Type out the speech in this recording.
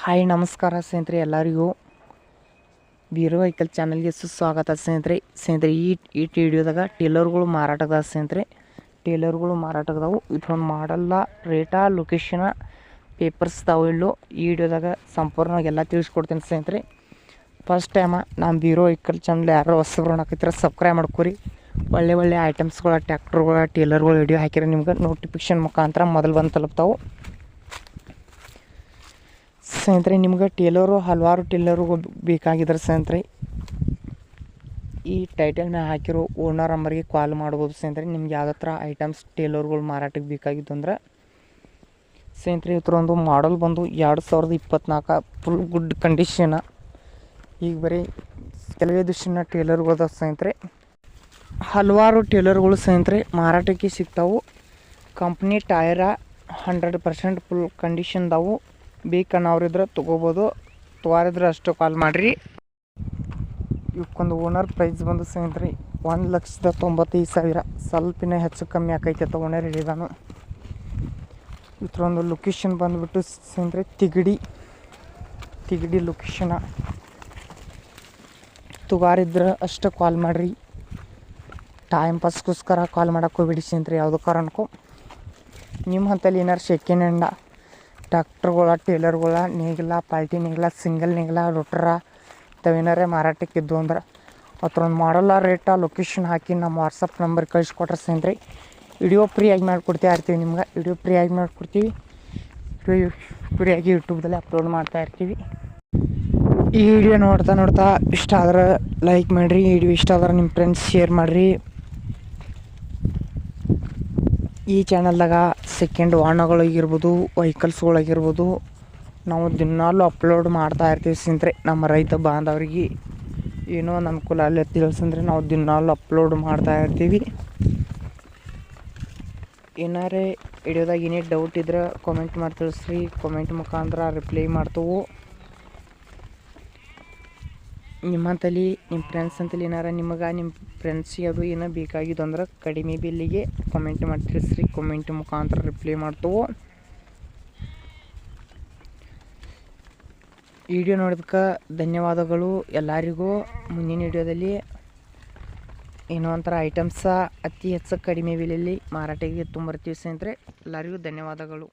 Hi ನಮಸ್ಕಾರ ಸ್ನೇಹಿತರೆ, ಎಲ್ಲರಿಗೂ ವೀರೋ ವೆಹಿಕಲ್ ಚಾನಲ್ಗೆ ಸುಸ್ವಾಗತ ಸ್ನೇಹಿತರೆ. ಈ ವಿಡಿಯೋದಾಗ ಟೇಲರ್ಗಳು ಮಾರಾಟದ ಸ್ನೇಹಿತರೆ. ಟೇಲರ್ಗಳು ಮಾರಾಟದವು ಇದೊಂದು ಮಾಡಲ್ಲ, ರೇಟಾ, ಲೊಕೇಶನ, ಪೇಪರ್ಸ್ ತಾವು ಇಲ್ಲೋ ಈ ವಿಡಿಯೋದಾಗ ಸಂಪೂರ್ಣವಾಗಿ ಎಲ್ಲ ತಿಳಿಸ್ಕೊಡ್ತೀನಿ ಸ್ನೇಹಿತರೆ. ಫಸ್ಟ್ ಟೈಮ ನಮ್ಮ ವೀರೋ ವೆಹಿಕಲ್ ಚಾನಲ್ ಯಾರೋ ಹೊಸಬ್ರು ಹಾಕಿದ್ರೆ ಸಬ್ಸ್ಕ್ರೈಬ್ ಮಾಡ್ಕೊರಿ. ಒಳ್ಳೆ ಐಟಮ್ಸ್ಗಳ, ಟ್ಯಾಕ್ಟರ್ಗಳ, ಟೇಲರ್ಗಳ ವಿಡಿಯೋ ಹಾಕಿದ್ರೆ ನಿಮ್ಗೆ ನೋಟಿಫಿಕೇಶನ್ ಮುಖಾಂತರ ಮೊದಲು ಬಂದು ತಲುಪ್ತಾವೆ ಸ್ನೇಹಿತರೆ. ನಿಮ್ಗೆ ಹಲವಾರು ಟೇಲರ್ಗಳು ಬೇಕಾಗಿದ್ರೆ ಸ್ನೇಹಿತರೆ, ಈ ಟೈಟಲ್ ಮೇಲೆ ಹಾಕಿರೋ ಓನರ್ ನಂಬರ್ಗೆ ಕಾಲ್ ಮಾಡ್ಬೋದು ಸ್ನೇಹಿತರೆ. ನಿಮ್ಗೆ ಯಾವುದೇ ಥರ ಐಟಮ್ಸ್ ಟೇಲರ್ಗಳು ಮಾರಾಟಕ್ಕೆ ಬೇಕಾಗಿತ್ತು ಅಂದ್ರೆ ಸ್ನೇಹಿತರೆ, ಒಂದು ಮಾಡಲ್ ಬಂದು 2024 ಫುಲ್ ಗುಡ್ ಕಂಡೀಷನ್. ಈಗ ಬರೀ ಕೆಲವೇ ದಿವಸ ಟೇಲರ್ಗಳದ ಸ್ನೇಹಿತರೆ. ಹಲವಾರು ಟೇಲರ್ಗಳು ಸ್ನೇಹಿತರೆ ಮಾರಾಟಕ್ಕೆ ಸಿಗ್ತಾವೆ. ಕಂಪ್ನಿ ಟೈರ 100% ಫುಲ್ ಕಂಡೀಷನ್ದಾವು. ಬೇಕನ್ನೋರಿದ್ರೆ ತೊಗೋಬೋದು, ತೊಗೊರಿದ್ರೆ ಅಷ್ಟು ಕಾಲ್ ಮಾಡಿರಿ. ಇವಕ್ಕೊಂದು ಓನರ್ ಪ್ರೈಸ್ ಬಂದು ಸ್ನೇಹಿತರೆ 1,95,000. ಸ್ವಲ್ಪಿನ ಹೆಚ್ಚು ಕಮ್ಮಿ ಆಕೈತೆ ಅಂತ ಓನರ್ ಹೇಳಿದಾನು. ಇದರೊಂದು ಲೊಕೇಶನ್ ಬಂದುಬಿಟ್ಟು ಸ್ನೇಹಿತರೆ ತಿಗಡಿ ಲೊಕೇಶನ. ತೊಗೊರಿದ್ರೆ ಅಷ್ಟು ಕಾಲ್ ಮಾಡಿರಿ. ಟೈಮ್ ಪಾಸ್ಗೋಸ್ಕರ ಕಾಲ್ ಮಾಡೋಕ್ಕೆ ಹೋಗ್ಬಿಡಿ ಸ್ನೇಹಿತರೆ. ಯಾವುದೋ ಕಾರಣಕ್ಕೂ ನಿಮ್ಮ ಹಂತಲ್ಲಿ ಏನಾರು ಸೆಕೆಂಡ್ ಹ್ಯಾಂಡ ಟ್ಯಾಕ್ಟರ್ಗಳ, ಟೇಲರ್ಗಳ, ನೇಗಿಲ, ಪಾಲ್ಟಿ ನೇಗಿಲ, ಸಿಂಗಲ್ ನೇಗಿಲ, ರೊಟ್ರ ಇಂಥವೇನಾರೇ ಮಾರಾಟಕ್ಕಿದ್ದು ಅಂದ್ರೆ ಅದರೊಂದು ಮಾಡಲ್ಲ, ರೇಟ, ಲೊಕೇಶನ್ ಹಾಕಿ ನಮ್ಮ ವಾಟ್ಸಪ್ ನಂಬರ್ ಕಳಿಸ್ಕೊಟ್ರೆ ಸ್ನೇಹಿತರೆ ವಿಡಿಯೋ ಫ್ರೀಯಾಗಿ ಮಾಡಿಕೊಡ್ತಾ ಇರ್ತೀವಿ. ನಿಮ್ಗೆ ವಿಡಿಯೋ ಫ್ರೀಯಾಗಿ ಮಾಡಿಕೊಡ್ತೀವಿ. ಫ್ರೀಯಾಗಿ ಯೂಟ್ಯೂಬ್ದಲ್ಲಿ ಅಪ್ಲೋಡ್ ಮಾಡ್ತಾ ಇರ್ತೀವಿ. ಈ ವಿಡಿಯೋ ನೋಡ್ತಾ ಇಷ್ಟ ಆದ್ರೆ ಲೈಕ್ ಮಾಡಿರಿ. ಈ ವಿಡಿಯೋ ಇಷ್ಟ ಆದ್ರೆ ನಿಮ್ಮ ಫ್ರೆಂಡ್ಸ್ ಶೇರ್ ಮಾಡಿರಿ. ಈ ಚಾನಲ್ದಾಗ ಸೆಕೆಂಡ್ ವಾಹನಗಳಾಗಿರ್ಬೋದು, ವೆಹಿಕಲ್ಸ್ಗಳಾಗಿರ್ಬೋದು ನಾವು ದಿನಾಲೂ ಅಪ್ಲೋಡ್ ಮಾಡ್ತಾ ಇರ್ತೀವಿ ಸ್ನೇಹಿತರೆ. ನಮ್ಮ ರೈತ ಬಾಂಧವರಿಗೆ ಏನೋ ಒಂದು ಅನುಕೂಲ ಅಲ್ಲಿ ತಿಳಿಸಂದ್ರೆ ನಾವು ದಿನಾಲೂ ಅಪ್ಲೋಡ್ ಮಾಡ್ತಾ ಇರ್ತೀವಿ. ಏನಾರೇ ವಿಡಿಯೋದಾಗ ಏನೇ ಡೌಟ್ ಇದ್ರೆ ಕಾಮೆಂಟ್ ಮಾಡಿ ತಿಳಿಸ್ರಿ. ಕಾಮೆಂಟ್ ಮುಖಾಂತರ ರಿಪ್ಲೈ ಮಾಡ್ತೇವೆ. ನಿಮ್ಮಂತಲ್ಲಿ ನಿಮ್ಮ ಫ್ರೆಂಡ್ಸ್ ಅಂತಲ್ಲಿ ಏನಾರ ನಿಮಗೆ ನಿಮ್ಮ ಫ್ರೆಂಡ್ಸಿಗೆ ಅದು ಏನೋ ಬೇಕಾಗಿದ್ದು ಅಂದ್ರೆ ಕಡಿಮೆ ಬಿಲ್ಲಿಗೆ ಕಾಮೆಂಟ್ ಮಾಡಿ ತಿಳಿಸ್ರಿ. ಕಾಮೆಂಟ್ ಮುಖಾಂತರ ರಿಪ್ಲೈ ಮಾಡ್ತೇವೆ. ವಿಡಿಯೋ ನೋಡೋದಕ್ಕೆ ಧನ್ಯವಾದಗಳು ಎಲ್ಲರಿಗೂ. ಮುಂದಿನ ವಿಡಿಯೋದಲ್ಲಿ ಏನೋ ಒಂಥರ ಐಟಮ್ಸ ಅತಿ ಹೆಚ್ಚು ಕಡಿಮೆ ಬೆಲೆಯಲ್ಲಿ ಮಾರಾಟಕ್ಕೆ ತೊಂಬರ್ತೀವಿ ಸ್ನೇಹಿತರೆ. ಎಲ್ಲರಿಗೂ ಧನ್ಯವಾದಗಳು.